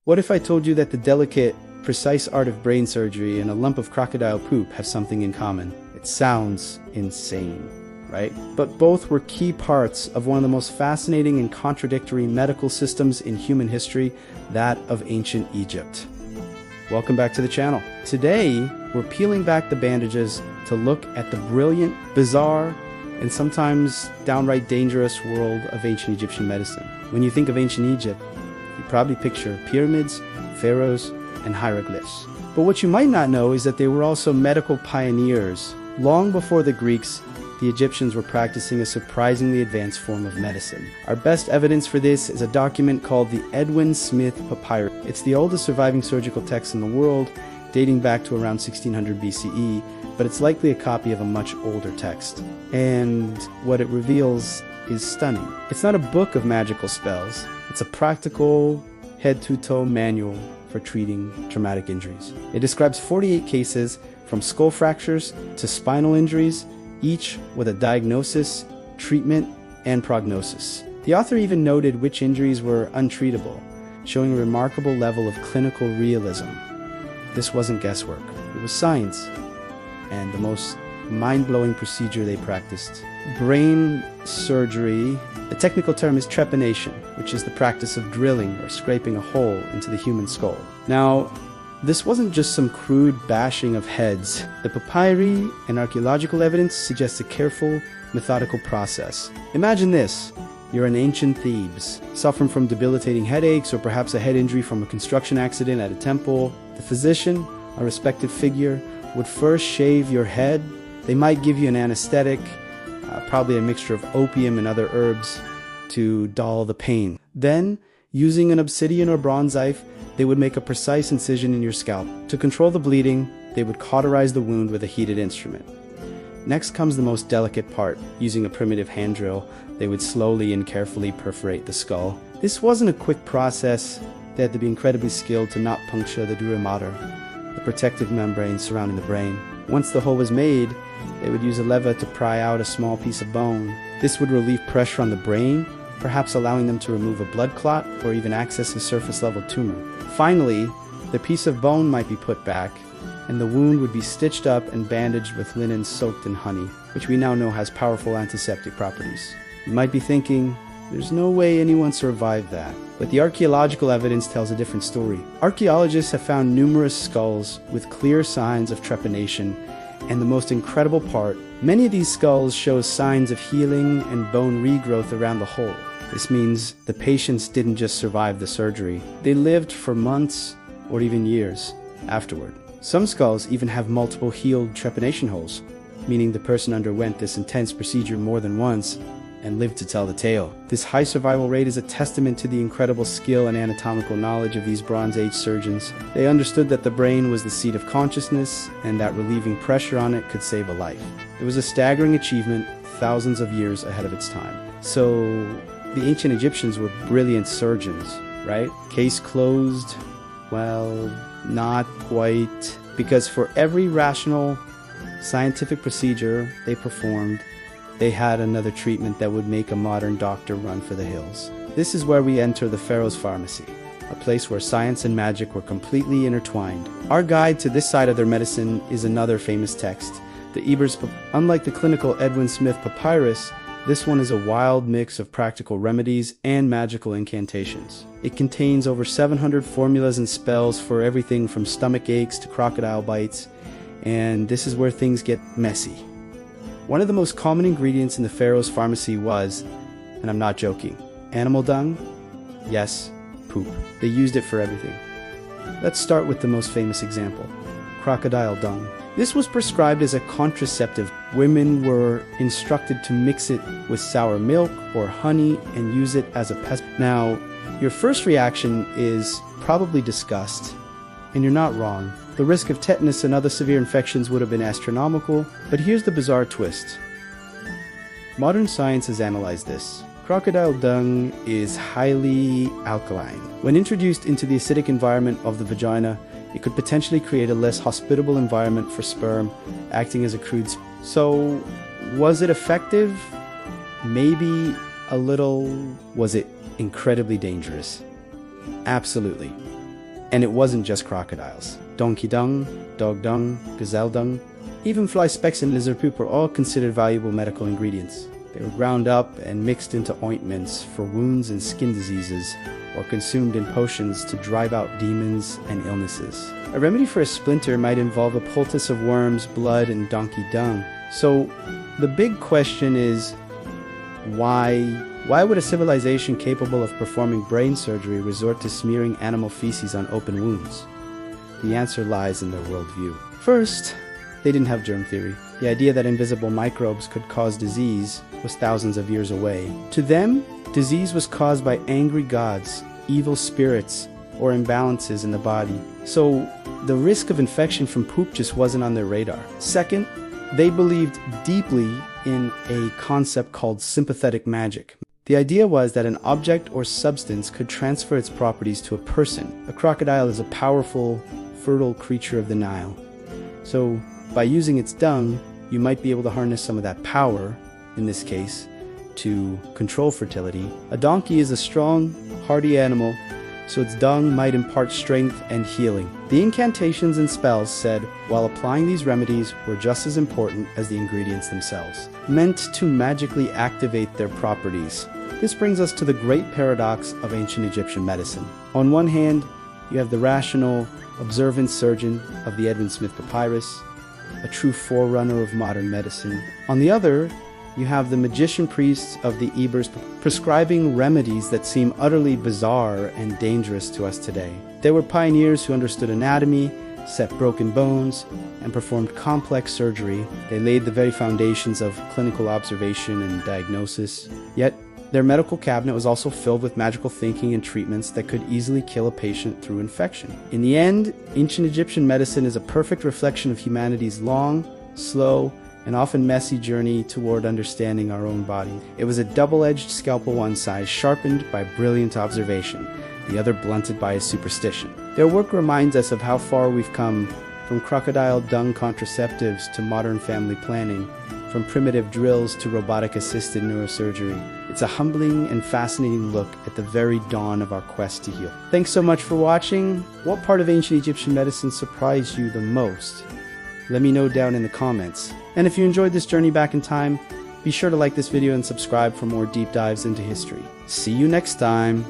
What if I told you that the delicate, precise art of brain surgery and a lump of crocodile poop have something in common? It sounds insane, right? But both were key parts of one of the most fascinating and contradictory medical systems in human history, that of ancient Egypt. Welcome back to the channel. Today, we're peeling back the bandages to look at the brilliant, bizarre, and sometimes downright dangerous world of ancient Egyptian medicine. When you think of ancient Egypt, you probably picture pyramids, pharaohs, and hieroglyphs. But what you might not know is that they were also medical pioneers. Long before the Greeks, the Egyptians were practicing a surprisingly advanced form of medicine. Our best evidence for this is a document called the Edwin Smith Papyrus. It's the oldest surviving surgical text in the world, dating back to around 1600 BCE, but it's likely a copy of a much older text. And what it reveals is stunning. It's not a book of magical spells. It's a practical, head-to-toe manual for treating traumatic injuries. It describes 48 cases, from skull fractures to spinal injuries, each with a diagnosis, treatment, and prognosis. The author even noted which injuries were untreatable, showing a remarkable level of clinical realism. This wasn't guesswork. It was science, and the most mind-blowing procedure they practiced. Brain surgery, the technical term is trepanation, which is the practice of drilling or scraping a hole into the human skull. Now, this wasn't just some crude bashing of heads. The papyri and archaeological evidence suggests a careful, methodical process. Imagine this. You're in ancient Thebes, suffering from debilitating headaches or perhaps a head injury from a construction accident at a temple. The physician, a respected figure, would first shave your head. They might give you an anesthetic, probably a mixture of opium and other herbs to dull the pain. Then, using an obsidian or bronze knife, they would make a precise incision in your scalp. To control the bleeding, they would cauterize the wound with a heated instrument. Next comes the most delicate part. Using a primitive hand drill, they would slowly and carefully perforate the skull. This wasn't a quick process. They had to be incredibly skilled to not puncture the dura mater, the protective membrane surrounding the brain. Once the hole was made, they would use a lever to pry out a small piece of bone. This would relieve pressure on the brain, perhaps allowing them to remove a blood clot or even access a surface-level tumor. Finally, the piece of bone might be put back, and the wound would be stitched up and bandaged with linen soaked in honey, which we now know has powerful antiseptic properties. You might be thinking, there's no way anyone survived that. But the archaeological evidence tells a different story. Archaeologists have found numerous skulls with clear signs of trepanation, and the most incredible part, many of these skulls show signs of healing and bone regrowth around the hole. This means the patients didn't just survive the surgery. They lived for months or even years afterward. Some skulls even have multiple healed trepanation holes, meaning the person underwent this intense procedure more than once and lived to tell the tale. This high survival rate is a testament to the incredible skill and anatomical knowledge of these Bronze Age surgeons. They understood that the brain was the seat of consciousness and that relieving pressure on it could save a life. It was a staggering achievement, thousands of years ahead of its time. So, the ancient Egyptians were brilliant surgeons, right? Case closed? Well, not quite. Because for every rational, scientific procedure they performed, they had another treatment that would make a modern doctor run for the hills. This is where we enter the pharaoh's pharmacy, a place where science and magic were completely intertwined. Our guide to this side of their medicine is another famous text, the Ebers. Unlike the clinical Edwin Smith Papyrus, this one is a wild mix of practical remedies and magical incantations. It contains over 700 formulas and spells for everything from stomach aches to crocodile bites, and this is where things get messy. One of the most common ingredients in the pharaoh's pharmacy was, and I'm not joking, animal dung? Yes, poop. They used it for everything. Let's start with the most famous example, crocodile dung. This was prescribed as a contraceptive. Women were instructed to mix it with sour milk or honey and use it as a pest. Now, your first reaction is probably disgust, and you're not wrong. The risk of tetanus and other severe infections would have been astronomical, but here's the bizarre twist. Modern science has analyzed this. Crocodile dung is highly alkaline. When introduced into the acidic environment of the vagina, it could potentially create a less hospitable environment for sperm, acting as a crude. So, was it effective? Maybe a little. Was it incredibly dangerous? Absolutely. And it wasn't just crocodiles. Donkey dung, dog dung, gazelle dung, even fly specks and lizard poop were all considered valuable medical ingredients. They were ground up and mixed into ointments for wounds and skin diseases, or consumed in potions to drive out demons and illnesses. A remedy for a splinter might involve a poultice of worms, blood, and donkey dung. So the big question is, why would a civilization capable of performing brain surgery resort to smearing animal feces on open wounds? The answer lies in their worldview. First, they didn't have germ theory. The idea that invisible microbes could cause disease was thousands of years away. To them, disease was caused by angry gods, evil spirits, or imbalances in the body. So the risk of infection from poop just wasn't on their radar. Second, they believed deeply in a concept called sympathetic magic. The idea was that an object or substance could transfer its properties to a person. A crocodile is a powerful, fertile creature of the Nile. So by using its dung, you might be able to harness some of that power, in this case, to control fertility. A donkey is a strong, hardy animal, so its dung might impart strength and healing. The incantations and spells said, while applying these remedies, were just as important as the ingredients themselves, meant to magically activate their properties. This brings us to the great paradox of ancient Egyptian medicine. On one hand, you have the rational, observant surgeon of the Edmund Smith Papyrus, a true forerunner of modern medicine. On the other, you have the magician priests of the Ebers prescribing remedies that seem utterly bizarre and dangerous to us today. They were pioneers who understood anatomy, set broken bones, and performed complex surgery. They laid the very foundations of clinical observation and diagnosis. Yet, their medical cabinet was also filled with magical thinking and treatments that could easily kill a patient through infection. In the end, ancient Egyptian medicine is a perfect reflection of humanity's long, slow, and often messy journey toward understanding our own body. It was a double-edged scalpel, one side sharpened by brilliant observation, the other blunted by a superstition. Their work reminds us of how far we've come, from crocodile dung contraceptives to modern family planning, from primitive drills to robotic-assisted neurosurgery. It's a humbling and fascinating look at the very dawn of our quest to heal. Thanks so much for watching. What part of ancient Egyptian medicine surprised you the most? Let me know down in the comments. And if you enjoyed this journey back in time, be sure to like this video and subscribe for more deep dives into history. See you next time.